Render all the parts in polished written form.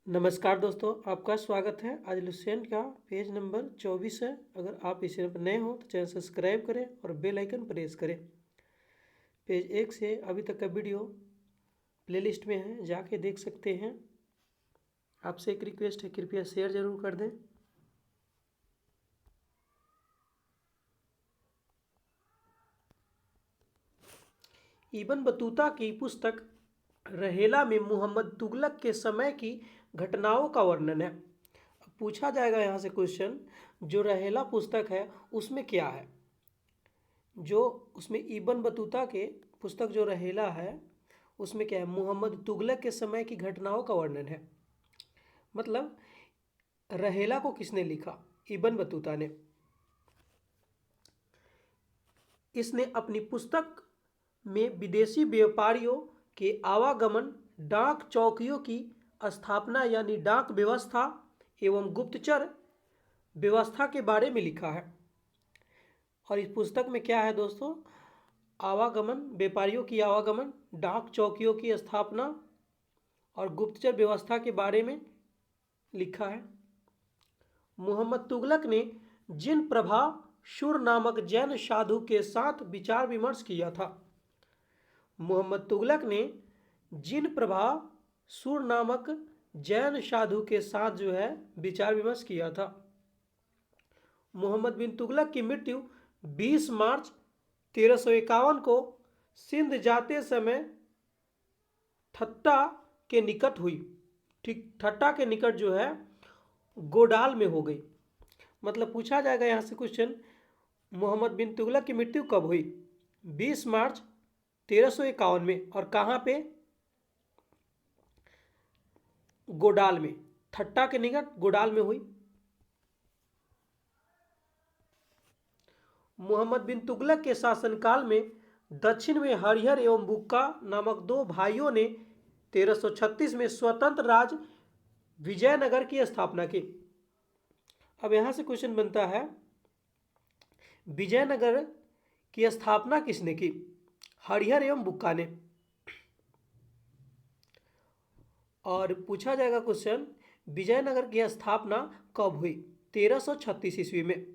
नमस्कार दोस्तों, आपका स्वागत है। आज लुसेंट का पेज नंबर 24 है। अगर आप इस चैनल पर नए हो तो चैनल सब्सक्राइब करें और बेल आइकन प्रेस करें। पेज 1 से अभी तक का वीडियो प्लेलिस्ट में है, जाके देख सकते हैं। आपसे एक रिक्वेस्ट है, कृपया शेयर जरूर कर दें। इब्न बतूता की पुस्तक रहेला में मोहम्मद तुगलक के समय की घटनाओं का वर्णन है। पूछा जाएगा यहाँ से क्वेश्चन, जो रहेला पुस्तक है उसमें क्या है। जो उसमें इब्न बतूता के पुस्तक जो रहेला है उसमें क्या है, मोहम्मद तुगलक के समय की घटनाओं का वर्णन है। मतलब रहेला को किसने लिखा? इब्न बतूता ने। इसने अपनी पुस्तक में विदेशी व्यापारियों के आवागमन, डाक चौकियों की स्थापना यानी डाक व्यवस्था एवं गुप्तचर व्यवस्था के बारे में लिखा है। और इस पुस्तक में क्या है दोस्तों? आवागमन, व्यापारियों की आवागमन, डाक चौकियों की स्थापना और गुप्तचर व्यवस्था के बारे में लिखा है। मोहम्मद तुगलक ने जिन प्रभा शुर नामक जैन साधु के साथ विचार विमर्श किया था। मोहम्मद तुगलक ने जिन प्रभा शुर नामक जैन साधु के साथ जो है विचार विमर्श किया था। मोहम्मद बिन तुगलक की मृत्यु 20 मार्च 1351 को सिंध जाते समय ठट्टा के निकट हुई। ठीक, ठट्टा के निकट जो है गोडाल में हो गई। मतलब पूछा जाएगा यहाँ से क्वेश्चन, मोहम्मद बिन तुगलक की मृत्यु कब हुई? 20 मार्च 1351 में। और कहाँ पे? गोडाल में, ठट्टा के निकट गोडाल में हुई। मोहम्मद बिन तुगलक के शासनकाल में दक्षिण में हरिहर एवं बुक्का नामक दो भाइयों ने 1336 में स्वतंत्र राज्य विजयनगर की स्थापना की। अब यहां से क्वेश्चन बनता है, विजयनगर की स्थापना किसने की? हरिहर एवं बुक्का ने। और पूछा जाएगा क्वेश्चन, विजयनगर की स्थापना कब हुई? 1336 ईस्वी में।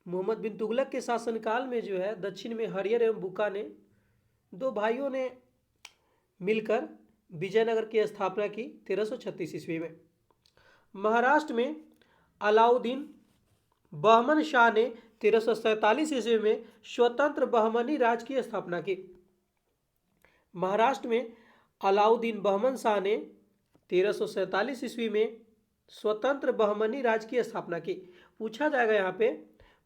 मोहम्मद बिन तुगलक के शासनकाल में जो है दक्षिण में हरिहर एवं बुक्का ने, दो भाइयों ने मिलकर विजयनगर की स्थापना की 1336 ईस्वी में। महाराष्ट्र में अलाउद्दीन बहमन शाह ने 1347 ईस्वी में स्वतंत्र बहमनी राज्य की स्थापना की। महाराष्ट्र में अलाउद्दीन बहमन शाह ने 1347 ईस्वी में स्वतंत्र बहमनी राज्य की स्थापना की। पूछा जाएगा यहाँ पे,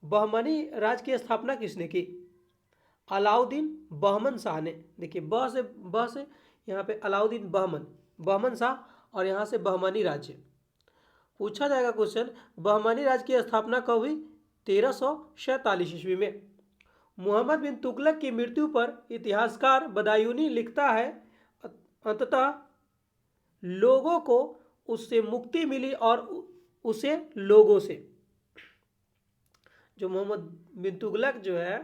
बहमनी राज्य की स्थापना किसने की? अलाउद्दीन बहमन शाह ने। देखिए ब से यहाँ पे अलाउद्दीन बहमन शाह और यहाँ से बहमनी राज्य। पूछा जाएगा क्वेश्चन, बहमनी राज्य की स्थापना कब हुई? 1347 ईस्वी में। मोहम्मद बिन तुगलक की मृत्यु पर इतिहासकार बदायूनी लिखता है, अंततः लोगों को उससे मुक्ति मिली और उसे लोगों से। जो मोहम्मद बिन तुगलक जो है,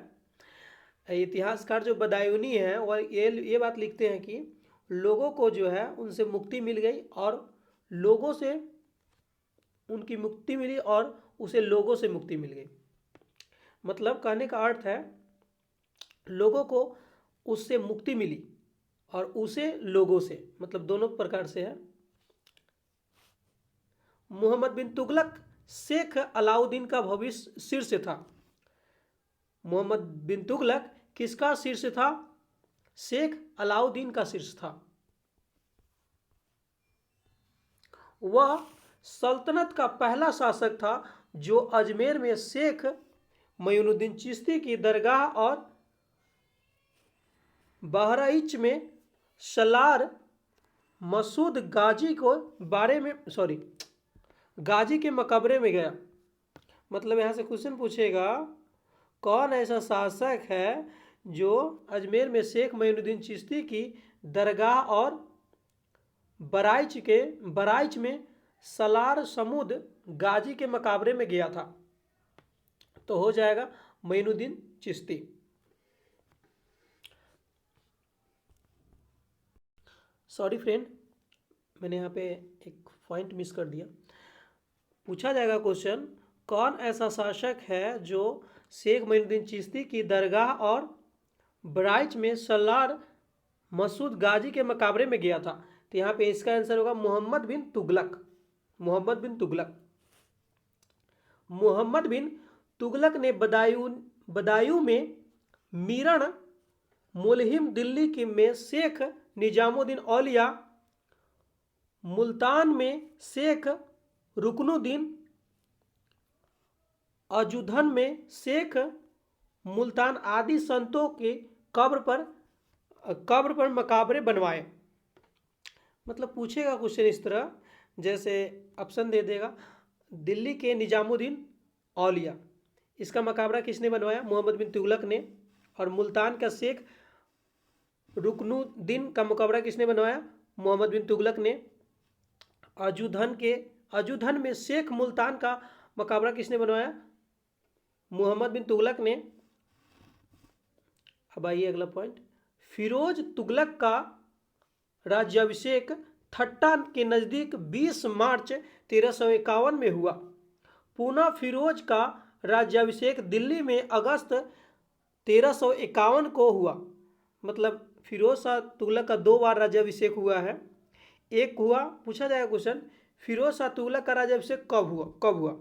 इतिहासकार जो बदायूनी है वह ये बात लिखते हैं कि लोगों को जो है उनसे मुक्ति मिल गई और लोगों से उनकी मुक्ति मिली और उसे लोगों से मुक्ति मिल गई। मतलब कहने का अर्थ है, लोगों को उससे मुक्ति मिली और उसे लोगों से, मतलब दोनों प्रकार से है। मोहम्मद बिन तुगलक शेख अलाउद्दीन का भविष्य शीर्ष था। मोहम्मद बिन तुगलक किसका शीर्ष था? शेख अलाउद्दीन का शीर्ष था। वह सल्तनत का पहला शासक था जो अजमेर में शेख मोइनुद्दीन चिश्ती की दरगाह और बहराइच में सलार मसूद गाजी को बारे में गाजी के मकबरे में गया। मतलब यहाँ से क्वेश्चन पूछेगा, कौन ऐसा शासक है जो अजमेर में शेख मोइनुद्दीन चिश्ती की दरगाह और बराइच में सलार समूद गाजी के मकबरे में गया था? तो हो जाएगा मोइनुद्दीन चिश्ती। सॉरी फ्रेंड, मैंने यहाँ पे एक पॉइंट मिस कर दिया। पूछा जाएगा क्वेश्चन, कौन ऐसा शासक है जो शेख मोइनुद्दीन चिश्ती की दरगाह और बहराइच में सलार मसूद गाजी के मकबरे में गया था? तो यहाँ पे इसका आंसर होगा मोहम्मद बिन तुगलक। मोहम्मद बिन तुगलक। मोहम्मद बिन तुगलक ने बदायूं में मीरण, मुलहिम दिल्ली के में शेख निजामुद्दीन औलिया, मुल्तान में शेख रुकनुद्दीन, अजुधन में शेख मुल्तान आदि संतों के कब्र पर मकाबरे बनवाए। मतलब पूछेगा क्वेश्चन इस तरह, जैसे ऑप्शन दे देगा, दिल्ली के निजामुद्दीन औलिया, इसका मकाबरा किसने बनवाया? मोहम्मद बिन तुगलक ने। और मुल्तान का शेख रुकनुद्दीन का मकबरा किसने बनवाया? मोहम्मद बिन तुगलक ने। अजुधन में शेख मुल्तान का मकबरा किसने बनवाया? मोहम्मद बिन तुगलक ने। अब आइए अगला पॉइंट, फिरोज तुगलक का राज्याभिषेक थट्टा के नज़दीक 20 मार्च 1351 में हुआ। पुनः फिरोज का राज्याभिषेक दिल्ली में अगस्त 1351 को हुआ। मतलब फिरोज शाह तुगलक का 2 बार राज्याभिषेक हुआ है। एक हुआ, पूछा जाएगा क्वेश्चन, फिरोज शाह तुगलक का राज्याभिषेक कब हुआ?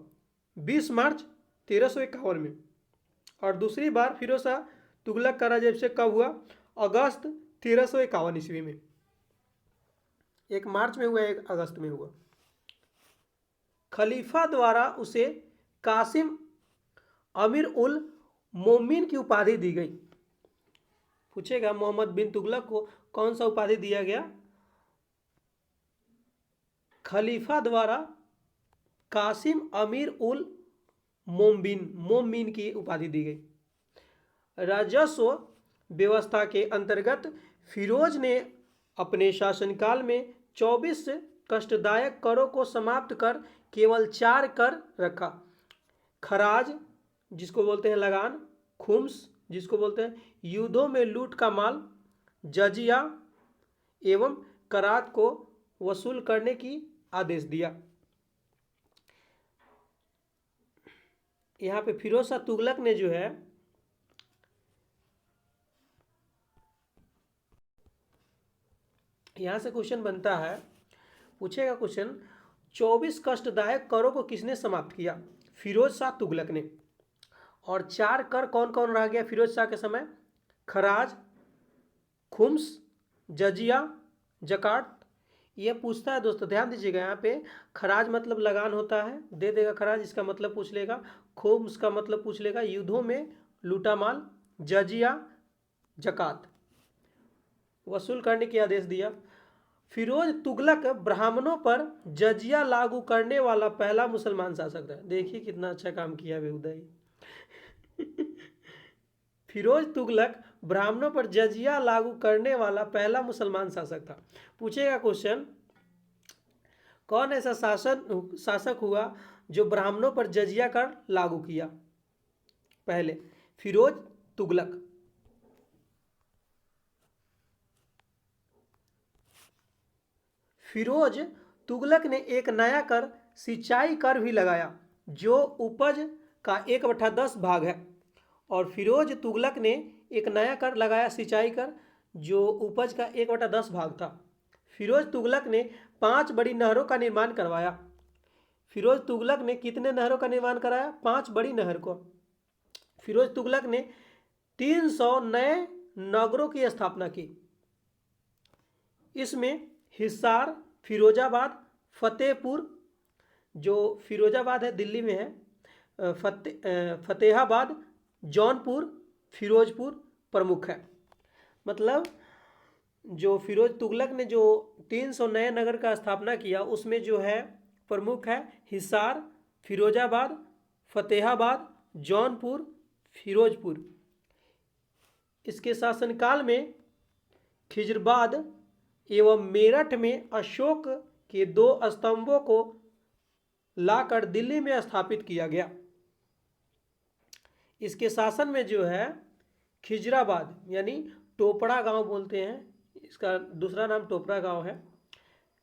20 मार्च 1351 में। और दूसरी बार फिरोज शाह तुगलक का राज्याभिषेक कब हुआ? अगस्त 1351 ईस्वी में। एक मार्च में हुआ, एक अगस्त में हुआ। खलीफा द्वारा उसे कासिम अमीर उल मोमिन की उपाधि दी गई। पूछेगा मोहम्मद बिन तुगलक को कौन सा उपाधि दिया गया? खलीफा द्वारा कासिम अमीर उल मोमिन की उपाधि दी गई। राजस्व व्यवस्था के अंतर्गत फिरोज ने अपने शासनकाल में 24 कष्टदायक करों को समाप्त कर केवल 4 कर रखा। खराज जिसको बोलते हैं लगान, खुम्स जिसको बोलते हैं युद्धों में लूट का माल, जजिया एवं करात को वसूल करने की आदेश दिया। यहाँ पे फिरोज शाह तुगलक ने जो है यहाँ से क्वेश्चन बनता है, पूछेगा क्वेश्चन, 24 कष्टदायक करों को किसने समाप्त किया? फिरोज शाह तुगलक ने। और 4 कर कौन कौन रह गया फिरोज शाह के समय? खराज, खुम्स, जजिया, जकात। ये पूछता है दोस्तों, ध्यान दीजिएगा, यहाँ पे खराज मतलब लगान होता है, दे देगा खराज, इसका मतलब पूछ लेगा। खुम्स का मतलब पूछ लेगा युद्धों में लूटा माल, जजिया, जकात वसूल करने की आदेश दिया। फिरोज तुगलक ब्राह्मणों पर जजिया लागू करने वाला पहला मुसलमान शासक था। देखिए कितना अच्छा काम किया बेहुदा। फिरोज तुगलक ब्राह्मणों पर जजिया लागू करने वाला पहला मुसलमान शासक था। पूछेगा क्वेश्चन, कौन ऐसा शासक हुआ जो ब्राह्मणों पर जजिया कर लागू किया? पहले फिरोज तुगलक। फिरोज तुगलक ने एक नया कर सिंचाई कर भी लगाया जो उपज का 1/10 भाग है। और फिरोज तुगलक ने एक नया कर लगाया सिंचाई कर जो उपज का 1/10 भाग था। फिरोज तुगलक ने 5 बड़ी नहरों का निर्माण करवाया। फिरोज तुगलक ने कितने नहरों का निर्माण कराया? 5 बड़ी नहर को। फिरोज तुगलक ने 300 नए नगरों की स्थापना की। इसमें हिसार, फिरोजाबाद, फतेहपुर, जो फिरोजाबाद है दिल्ली में है, फतेहाबाद, जौनपुर, फिरोजपुर प्रमुख है। मतलब जो फिरोज तुगलक ने जो 300 नए नगर का स्थापना किया उसमें जो है प्रमुख है हिसार, फिरोजाबाद, फतेहाबाद, जौनपुर, फिरोजपुर। इसके शासनकाल में खिजराबाद एवं मेरठ में अशोक के 2 स्तंभों को लाकर दिल्ली में स्थापित किया गया। इसके शासन में जो है खिजराबाद यानी टोपड़ा गांव बोलते हैं, इसका दूसरा नाम टोपड़ा गांव है,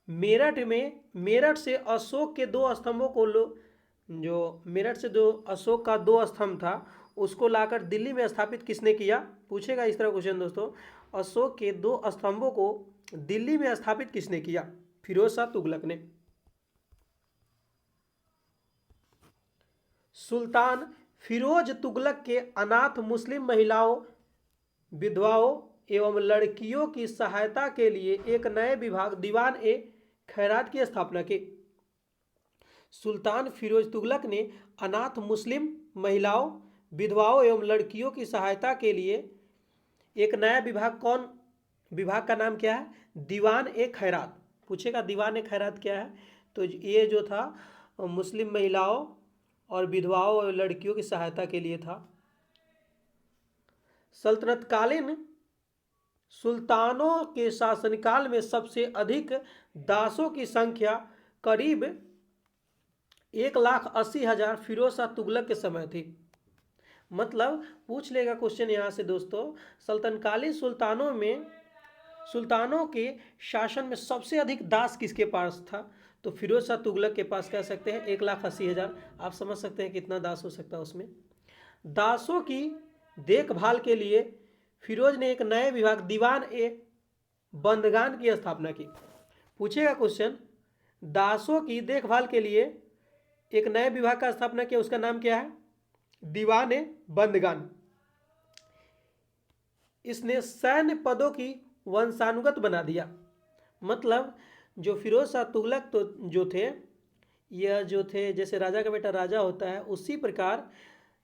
मेरठ से अशोक के दो स्तंभों को जो मेरठ से जो अशोक का दो स्तंभ था उसको लाकर दिल्ली में स्थापित किसने किया? पूछेगा इस तरह क्वेश्चन दोस्तों। अशोक के दो स्तंभों को दिल्ली में स्थापित किसने किया? फिरोज शाह तुगलक ने। सुल्तान फिरोज तुगलक के अनाथ मुस्लिम महिलाओं, विधवाओं एवं लड़कियों की सहायता के लिए एक नए विभाग दीवान ए खैरात की स्थापना की। सुल्तान फिरोज तुगलक ने अनाथ मुस्लिम महिलाओं, विधवाओं एवं लड़कियों की सहायता के लिए एक नया विभाग का नाम क्या है? दीवान ए खैरात। पूछेगा दीवान ए खैरात क्या है? तो ये जो था मुस्लिम महिलाओं और विधवाओं और लड़कियों की सहायता के लिए था। सल्तनतकालीन सुल्तानों के शासनकाल में सबसे अधिक दासों की संख्या करीब 1,80,000 फिरोज शाह तुगलक के समय थी। मतलब पूछ लेगा क्वेश्चन यहाँ से दोस्तों, सल्तनकालीन सुल्तानों के शासन में सबसे अधिक दास किसके पास था? तो फिरोज शाह तुगलक के पास कह सकते हैं 1,80,000। आप समझ सकते हैं कितना दास हो सकता है उसमें। दासों की देखभाल के लिए फिरोज ने एक नए विभाग दीवान ए बंदगान की स्थापना की। पूछेगा क्वेश्चन, दासों की देखभाल के लिए एक नए विभाग का स्थापना किया, उसका नाम क्या है? दीवान ए बंदगान। इसने सैन्य पदों की वंशानुगत बना दिया। मतलब जो फिरोज शाह तुगलक तो जो थे, यह जो थे जैसे राजा का बेटा राजा होता है, उसी प्रकार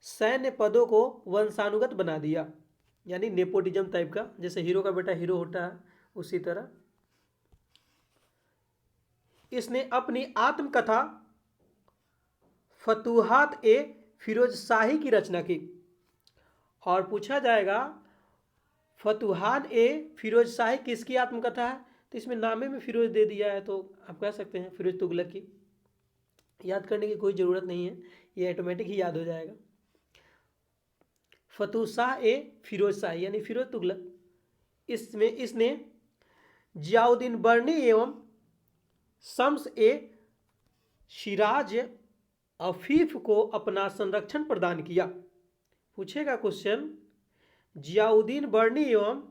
सैन्य पदों को वंशानुगत बना दिया, यानी नेपोटिज्म टाइप का, जैसे हीरो का बेटा हीरो होता है उसी तरह। इसने अपनी आत्मकथा फतूहात ए फिरोज शाही की रचना की। और पूछा जाएगा फतूहात ए फिरोज शाही किसकी आत्मकथा है? तो इसमें नामे में फिरोज दे दिया है, तो आप कह सकते हैं फिरोज तुगलक की। याद करने की कोई ज़रूरत नहीं है, ये ऑटोमेटिक ही याद हो जाएगा। फतूह शाह ए फिरोज शाही यानी फिरोज तुगलक। इसमें इसने जियाउद्दीन बर्नी एवं शम्स ए सिराज अफीफ को अपना संरक्षण प्रदान किया। पूछेगा क्वेश्चन, जियाउद्दीन बर्नी एवं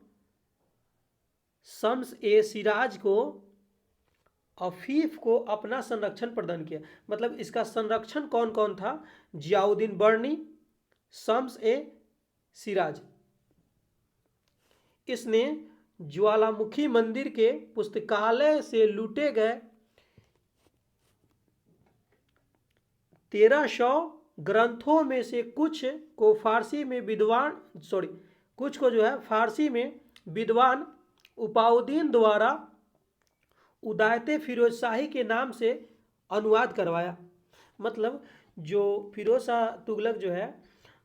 शम्स ए सिराज को अफीफ को अपना संरक्षण प्रदान किया। मतलब इसका संरक्षण कौन कौन था? जियाउद्दीन बर्नी, शम्स ए सिराज। इसने ज्वालामुखी मंदिर के पुस्तकालय से लूटे गए 1300 ग्रंथों में से कुछ को फारसी में विद्वान उपाउद्दीन द्वारा उदायते फिरोज शाही के नाम से अनुवाद करवाया। मतलब जो फिरोज शाह तुगलक जो है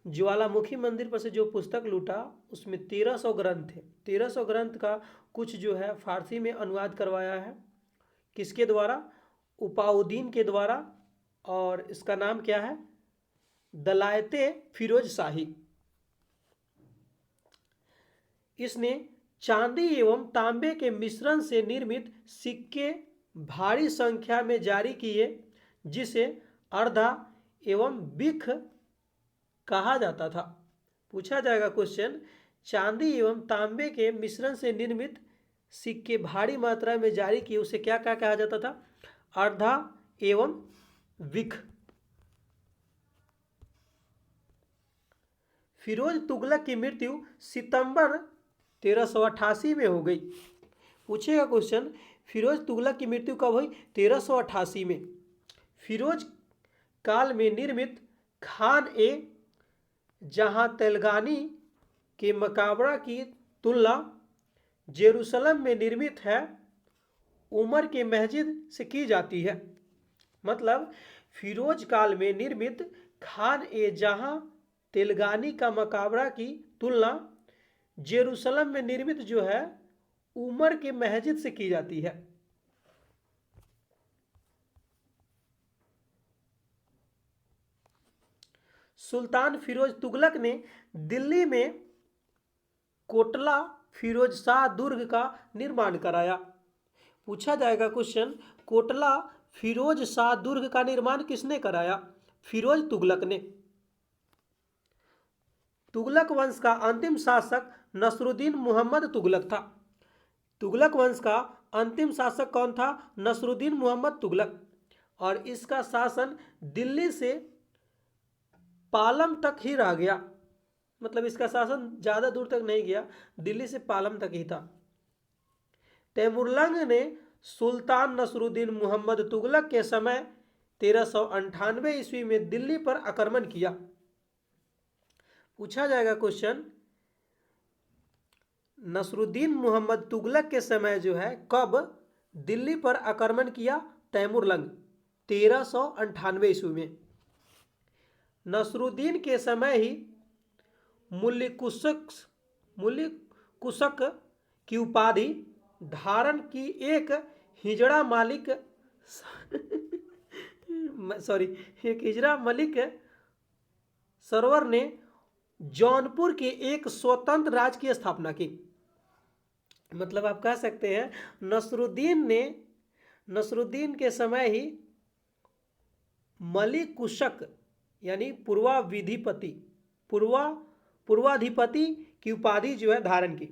ज्वालामुखी मंदिर पर से जो पुस्तक लूटा उसमें 1300 ग्रंथ थे। 1300 ग्रंथ का कुछ जो है फारसी में अनुवाद करवाया है। किसके द्वारा? उपाउद्दीन के द्वारा। और इसका नाम क्या है? दलायते फिरोज शाही। इसने चांदी एवं तांबे के मिश्रण से निर्मित सिक्के भारी संख्या में जारी किए, जिसे अर्धा एवं बिख कहा जाता था। पूछा जाएगा क्वेश्चन, चांदी एवं तांबे के मिश्रण से निर्मित सिक्के भारी मात्रा में जारी किए, उसे क्या क्या कहा जाता था? अर्धा एवं बिख। फिरोज तुगलक की मृत्यु सितंबर 1388 में हो गई। पूछेगा क्वेश्चन, फिरोज तुगलक की मृत्यु कब हुई? 1388 में। फिरोज काल में निर्मित खान ए जहां तेलगानी के मकबरा की तुलना जेरूसलम में निर्मित है उमर के मस्जिद से की जाती है। मतलब फिरोज काल में निर्मित खान ए जहां तेलगानी का मकबरा की तुलना जेरूसलम में निर्मित जो है उमर के मस्जिद से की जाती है। सुल्तान फिरोज तुगलक ने दिल्ली में कोटला फिरोज शाह दुर्ग का निर्माण कराया। पूछा जाएगा क्वेश्चन, कोटला फिरोज शाह दुर्ग का निर्माण किसने कराया? फिरोज तुगलक ने। तुगलक वंश का अंतिम शासक नसरुद्दीन मोहम्मद तुगलक था। तुगलक वंश का अंतिम शासक कौन था? नसरुद्दीन मोहम्मद तुगलक। और इसका शासन दिल्ली से पालम तक ही रह गया, मतलब इसका शासन ज़्यादा दूर तक नहीं गया, दिल्ली से पालम तक ही था। तैमुरलंग ने सुल्तान नसरुद्दीन मोहम्मद तुगलक के समय 1398 ईस्वी में दिल्ली पर आक्रमण किया। पूछा जाएगा क्वेश्चन, नसरुद्दीन मोहम्मद तुगलक के समय जो है कब दिल्ली पर आक्रमण किया? तैमुरलंग 1398 ईस्वी में। नसरुद्दीन के समय ही मुल्लिक कुशक की उपाधि धारण की एक हिजड़ा मलिक सरवर ने जौनपुर के एक स्वतंत्र राज्य की स्थापना की। मतलब आप कह सकते हैं नसरुद्दीन के समय ही मलिक कुशक यानी पूर्वाधिपति की उपाधि जो है धारण की।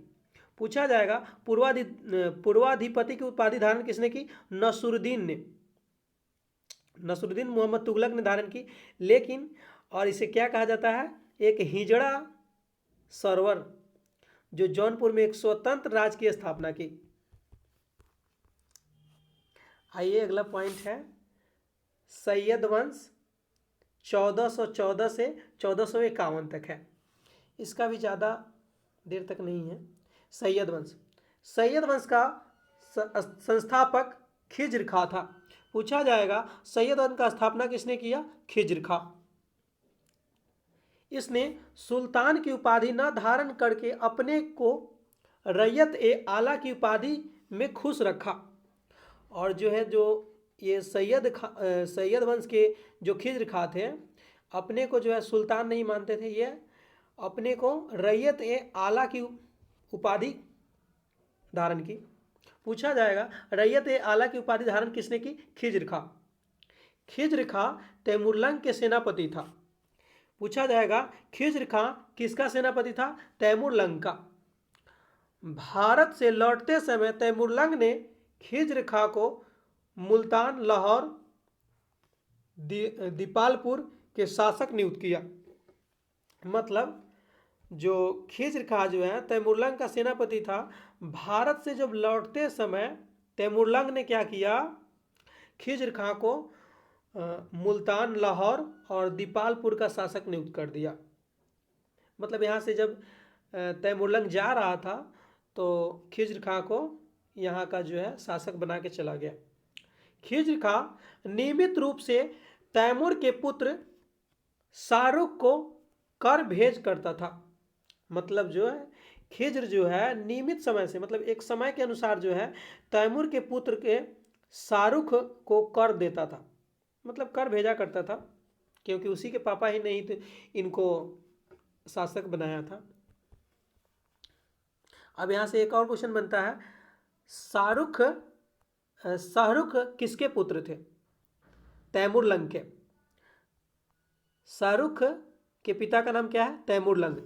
पूछा जाएगा पूर्वाधिपति की उपाधि धारण किसने की? नसरुद्दीन मोहम्मद तुगलक ने धारण की। लेकिन और इसे क्या कहा जाता है? एक हिजड़ा सरवर, जो जौनपुर में एक स्वतंत्र राज्य की स्थापना की। आइए अगला पॉइंट है, सैयद वंश 1414 से 1451 तक है। इसका भी ज़्यादा देर तक नहीं है। सैयद वंश का संस्थापक खिज्र खां था। पूछा जाएगा सैयद वंश का स्थापना किसने किया? खिज्र खां। इसने सुल्तान की उपाधि न धारण करके अपने को रैयत ए आला की उपाधि में खुश रखा। और जो है जो ये सैयद वंश के जो खिज्र खां थे, अपने को जो है सुल्तान नहीं मानते थे, ये अपने को रैयत ए आला की उपाधि धारण की। पूछा जाएगा रैयत ए आला की उपाधि धारण किसने की? खिज्र खां। खिज्र खां तैमुरलंग के सेनापति था। पूछा जाएगा खिज्र खां किसका सेनापति था? तैमुरलंग का। भारत से लौटते समय तैमुरलंग ने खिज्र खां को मुल्तान, लाहौर, दीपालपुर के शासक नियुक्त किया। मतलब जो खिज्र खां जो है तैमुरलंग का सेनापति था, भारत से जब लौटते समय तैमुरलंग ने क्या किया? खिज्र खां को मुल्तान, लाहौर और दीपालपुर का शासक नियुक्त कर दिया। मतलब यहाँ से जब तैमुरलंग जा रहा था तो खिज्र खां को यहाँ का जो है शासक बना के चला गया। खिज्र खां नियमित रूप से तैमूर के पुत्र शाहरुख को कर भेज करता था। मतलब जो है खिज्र जो है नियमित समय से, मतलब एक समय के अनुसार जो है तैमूर के पुत्र के शाहरुख को कर देता था, मतलब कर भेजा करता था, क्योंकि उसी के पापा ही नहीं थे इनको शासक बनाया था। अब यहाँ से एक और क्वेश्चन बनता है, शाहरुख किसके पुत्र थे? तैमुरलंग के। शाहरुख के पिता का नाम क्या है? तैमुरलंग।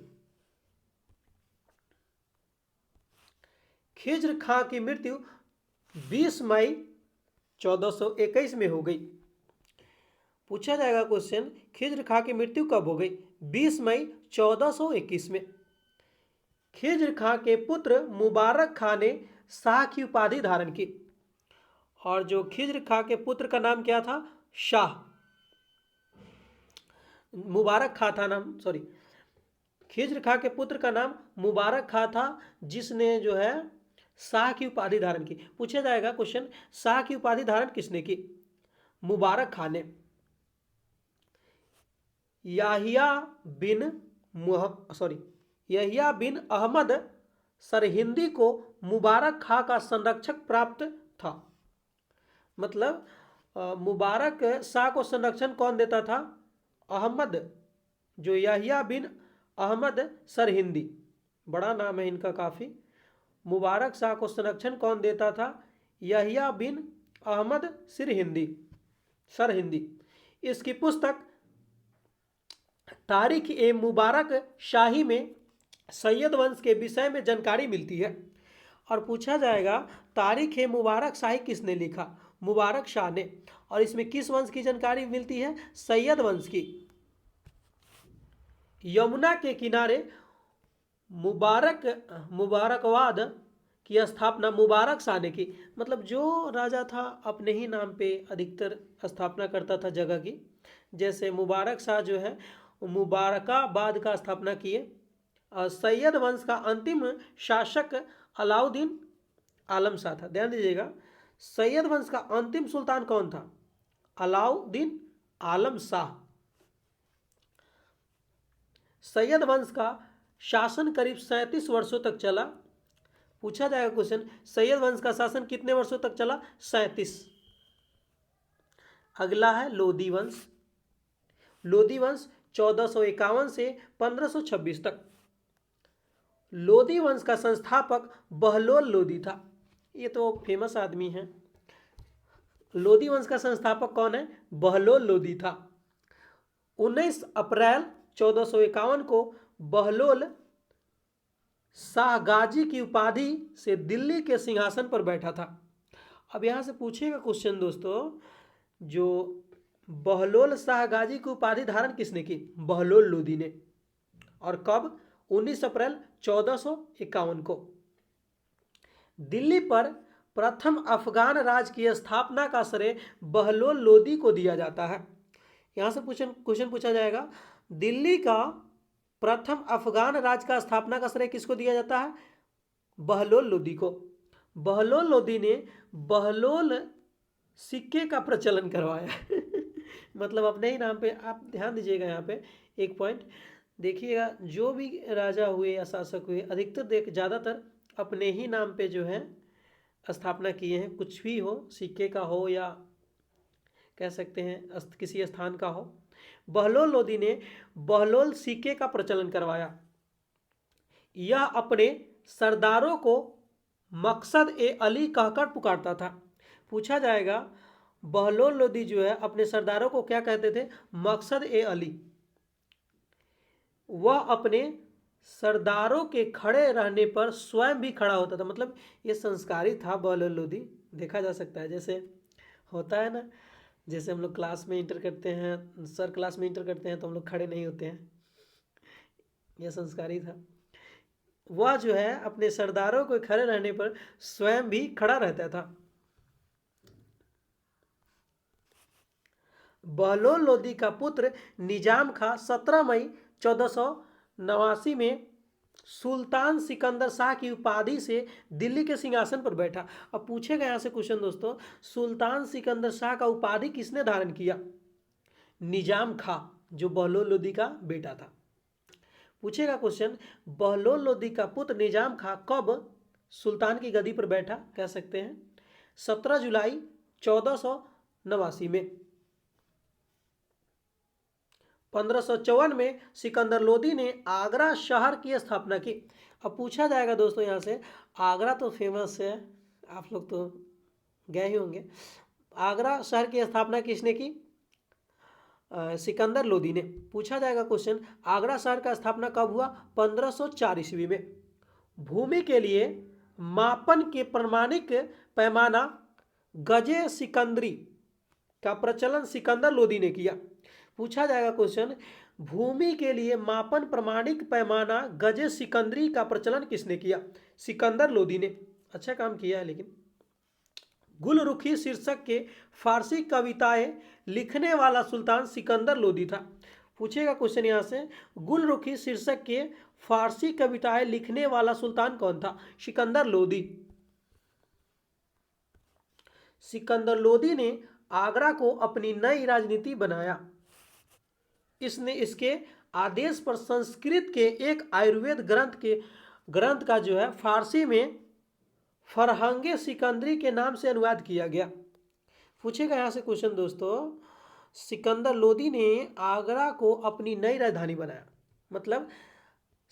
खिज्र खां की मृत्यु 20 मई 1421 में हो गई। पूछा जाएगा क्वेश्चन, खिज्र खां की मृत्यु कब हो गई? 20 मई 1421 में। खिज्र खां के पुत्र मुबारक खां ने शाह की उपाधि धारण की। और जो खिज्र खां के पुत्र का नाम क्या था? शाह। मुबारक खां था नाम, सॉरी, खिज्र खां के पुत्र का नाम मुबारक खां था, जिसने जो है शाह की उपाधि धारण की। पूछा जाएगा क्वेश्चन, शाह की उपाधि धारण किसने की? मुबारक खां ने। याहिया बिन अहमद सरहिंदी को मुबारक खां का संरक्षक प्राप्त था। मतलब मुबारक शाह को संरक्षण कौन देता था? अहमद, जो याहिया बिन अहमद सरहिंदी, बड़ा नाम है इनका काफ़ी। मुबारक शाह को संरक्षण कौन देता था? यहिया बिन अहमद सरहिंदी। इसकी पुस्तक तारीख ए मुबारक शाही में सैयद वंश के विषय में जानकारी मिलती है। और पूछा जाएगा तारीख ए मुबारक शाही किसने लिखा? मुबारक शाह ने। और इसमें किस वंश की जानकारी मिलती है? सैयद वंश की। यमुना के किनारे मुबारकवाद की स्थापना मुबारक शाह ने की। मतलब जो राजा था अपने ही नाम पे अधिकतर स्थापना करता था जगह की। जैसे मुबारक शाह जो है मुबारकाबाद का स्थापना किए। और सैयद वंश का अंतिम शासक अलाउद्दीन आलम शाह था। ध्यान दीजिएगा, सैयद वंश का अंतिम सुल्तान कौन था? अलाउद्दीन आलम शाह। सैयद वंश का शासन करीब 37 वर्षों तक चला। पूछा जाएगा क्वेश्चन, सैयद वंश का शासन कितने वर्षों तक चला? 37। अगला है लोधी वंश। लोधी वंश 1451 से 1526 तक। लोधी वंश का संस्थापक बहलोल लोधी था। ये तो फेमस आदमी है। लोधी वंश का संस्थापक कौन है? बहलोल लोधी था। 19 अप्रैल 1451 को बहलोल शाह गाजी की उपाधि से दिल्ली के सिंहासन पर बैठा था। अब यहाँ से पूछेगा क्वेश्चन दोस्तों, जो बहलोल शाह गाजी की उपाधि धारण किसने की? बहलोल लोधी ने। और कब? 19 अप्रैल 1451 को। दिल्ली पर प्रथम अफगान राज की स्थापना का श्रेय बहलोल लोधी को दिया जाता है। यहाँ से क्वेश्चन पूछा जाएगा, दिल्ली का प्रथम अफगान राज का स्थापना का श्रेय किसको दिया जाता है? बहलोल लोधी को। बहलोल लोधी ने बहलोल सिक्के का प्रचलन करवाया मतलब अपने ही नाम पे। आप ध्यान दीजिएगा यहाँ पे एक पॉइंट देखिएगा, जो भी राजा हुए या शासक हुए अधिकतर ज़्यादातर अपने ही नाम पे जो है स्थापना किए हैं। कुछ भी हो, सिक्के का हो या कह सकते हैं किसी स्थान का हो। बहलोल लोधी ने बहलोल सिक्के का प्रचलन करवाया। यह अपने सरदारों को मकसद ए अली कहकर पुकारता था। पूछा जाएगा बहलोल लोधी जो है अपने सरदारों को क्या कहते थे? मकसद ए अली। वह अपने सरदारों के खड़े रहने पर स्वयं भी खड़ा होता था। मतलब ये संस्कारी था बहलोल लोधी, देखा जा सकता है। जैसे होता है ना, जैसे हम लोग क्लास में इंटर करते हैं, सर क्लास में इंटर करते हैं तो हम लोग खड़े नहीं होते हैं, यह संस्कारी था। वह जो है अपने सरदारों को खड़े रहने पर स्वयं भी खड़ा रहता था। बहलोल लोधी का पुत्र निजाम खां 17 मई 1489 में सुल्तान सिकंदर शाह की उपाधि से दिल्ली के सिंहासन पर बैठा। अब पूछेगा यहाँ से क्वेश्चन दोस्तों, सुल्तान सिकंदर शाह का उपाधि किसने धारण किया? निजाम खां, जो बहलोल लोधी का बेटा था। पूछेगा क्वेश्चन, बहलोल लोधी का पुत्र निजाम खां कब सुल्तान की गद्दी पर बैठा? कह सकते हैं 17 जुलाई 1489 में। 1554 में सिकंदर लोधी ने आगरा शहर की स्थापना की। अब पूछा जाएगा दोस्तों यहाँ से, आगरा तो फेमस है, आप लोग तो गए ही होंगे। आगरा शहर की स्थापना किसने की? सिकंदर लोधी ने। पूछा जाएगा क्वेश्चन, आगरा शहर का स्थापना कब हुआ? 1504 ईस्वी में। भूमि के लिए मापन के प्रमाणिक पैमाना गजे सिकंदरी का प्रचलन सिकंदर लोधी ने किया। पूछा जाएगा क्वेश्चन, भूमि के लिए मापन प्रमाणिक पैमाना गजे सिकंदरी का प्रचलन किसने किया? सिकंदर लोधी ने। अच्छा काम किया है। लेकिन गुलरुखी शीर्षक के फारसी कविताएं लिखने वाला सुल्तान सिकंदर लोधी था। पूछेगा क्वेश्चन यहाँ से, गुलरुखी शीर्षक के फारसी कविताएं लिखने वाला सुल्तान कौन था? सिकंदर लोधी। सिकंदर लोधी ने आगरा को अपनी नई राजनीति बनाया। इसने इसके आदेश पर संस्कृत के एक आयुर्वेद ग्रंथ का जो है फारसी में फरहंगे सिकंदरी के नाम से अनुवाद किया गया। पूछेगा यहाँ से क्वेश्चन दोस्तों, सिकंदर लोधी ने आगरा को अपनी नई राजधानी बनाया। मतलब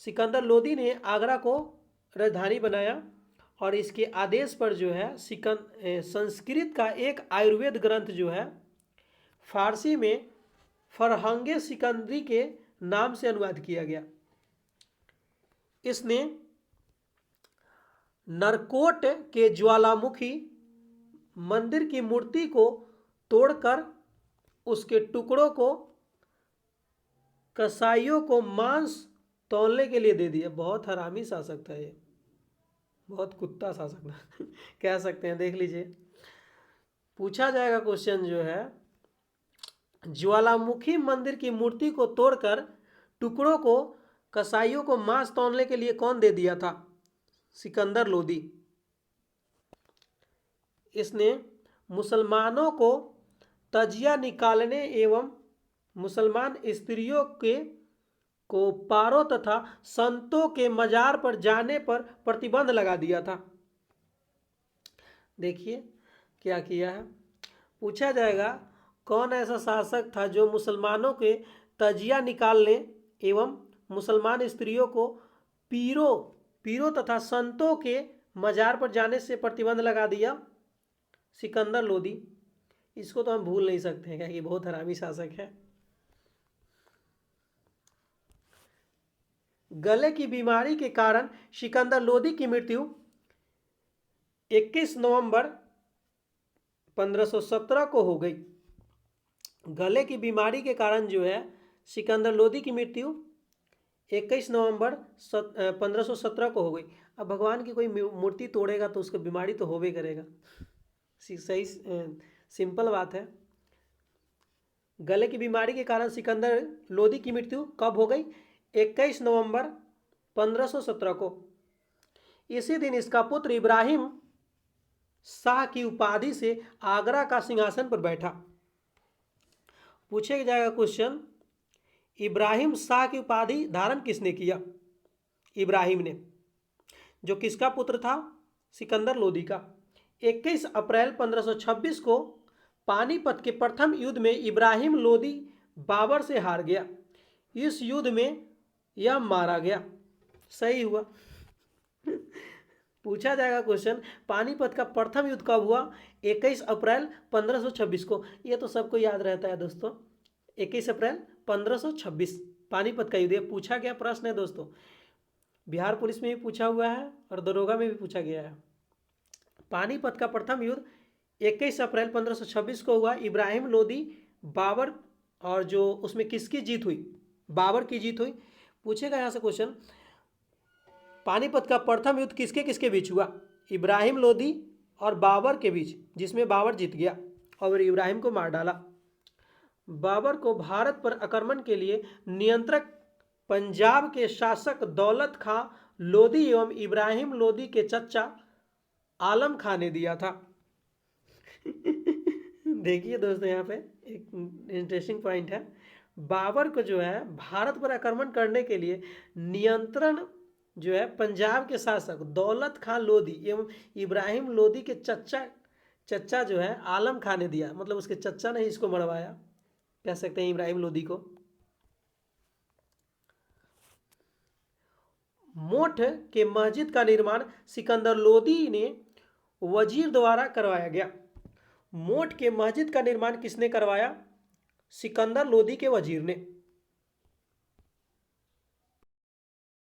सिकंदर लोधी ने आगरा को राजधानी बनाया और इसके आदेश पर जो है संस्कृत का एक आयुर्वेद ग्रंथ जो है फारसी में फरहंगे सिकंदरी के नाम से अनुवाद किया गया। इसने नरकोट के ज्वालामुखी मंदिर की मूर्ति को तोड़कर उसके टुकड़ों को कसाईयों को मांस तौलने के लिए दे दिया। बहुत हरामी शासक था ये, बहुत कुत्ता शासक था कह सकते हैं। देख लीजिए, पूछा जाएगा क्वेश्चन जो है, ज्वालामुखी मंदिर की मूर्ति को तोड़कर टुकड़ों को कसाईयों को मांस तौलने के लिए कौन दे दिया था? सिकंदर लोदी। इसने मुसलमानों को तजिया निकालने एवं मुसलमान स्त्रियों के को पारों तथा संतों के मजार पर जाने पर प्रतिबंध लगा दिया था। देखिए क्या किया है। पूछा जाएगा कौन ऐसा शासक था जो मुसलमानों के तजिया निकालने एवं मुसलमान स्त्रियों को पीरों तथा संतों के मजार पर जाने से प्रतिबंध लगा दिया? सिकंदर लोदी। इसको तो हम भूल नहीं सकते हैं, क्योंकि बहुत हरामी शासक है। गले की बीमारी के कारण सिकंदर लोदी की मृत्यु 21 नवंबर 1517 को हो गई। गले की बीमारी के कारण जो है सिकंदर लोदी की मृत्यु 21 नवंबर 1517 को हो गई। अब भगवान की कोई मूर्ति तोड़ेगा तो उसको बीमारी तो होबे करेगा, सही सिंपल बात है। गले की बीमारी के कारण सिकंदर लोदी की मृत्यु कब हो गई? 21 नवंबर 1517 को। इसी दिन इसका पुत्र इब्राहिम शाह की उपाधि से आगरा का सिंहासन पर बैठा। पूछे जाएगा क्वेश्चन, इब्राहिम शाह की उपाधि धारण किसने किया? इब्राहिम ने, जो किसका पुत्र था? सिकंदर लोदी का। 21 अप्रैल 1526 को पानीपत के प्रथम युद्ध में इब्राहिम लोदी बाबर से हार गया। इस युद्ध में यह मारा गया। सही हुआ। पूछा जाएगा क्वेश्चन, पानीपत का प्रथम युद्ध कब हुआ? 21 अप्रैल 1526 को। यह तो सबको याद रहता है दोस्तों, 21 अप्रैल 1526 पानीपत का युद्ध। पूछा गया प्रश्न है दोस्तों, बिहार पुलिस में भी पूछा हुआ है और दरोगा में भी पूछा गया है। पानीपत का प्रथम युद्ध 21 अप्रैल 1526 को हुआ। इब्राहिम लोदी बाबर, और जो उसमें किसकी जीत हुई? बाबर की जीत हुई। पूछेगा यहाँ से क्वेश्चन, पानीपत का प्रथम युद्ध किसके किसके बीच हुआ? इब्राहिम लोदी और बाबर के बीच, जिसमें बाबर जीत गया और इब्राहिम को मार डाला। बाबर को भारत पर आक्रमण के लिए नियंत्रक पंजाब के शासक दौलत खां लोदी एवं इब्राहिम लोदी के चचा आलम खां ने दिया था। देखिए दोस्तों, यहाँ पे एक इंटरेस्टिंग पॉइंट है। बाबर को जो है भारत पर आक्रमण करने के लिए नियंत्रण जो है पंजाब के शासक दौलत खां लोदी एवं इब्राहिम लोदी के चचा जो है आलम खां ने दिया। मतलब उसके चचा ने इसको मरवाया, कह सकते हैं, इब्राहिम लोदी को। मोठ के मस्जिद का निर्माण सिकंदर लोदी ने वजीर द्वारा करवाया गया। मोठ के मस्जिद का निर्माण किसने करवाया? सिकंदर लोदी के वजीर ने।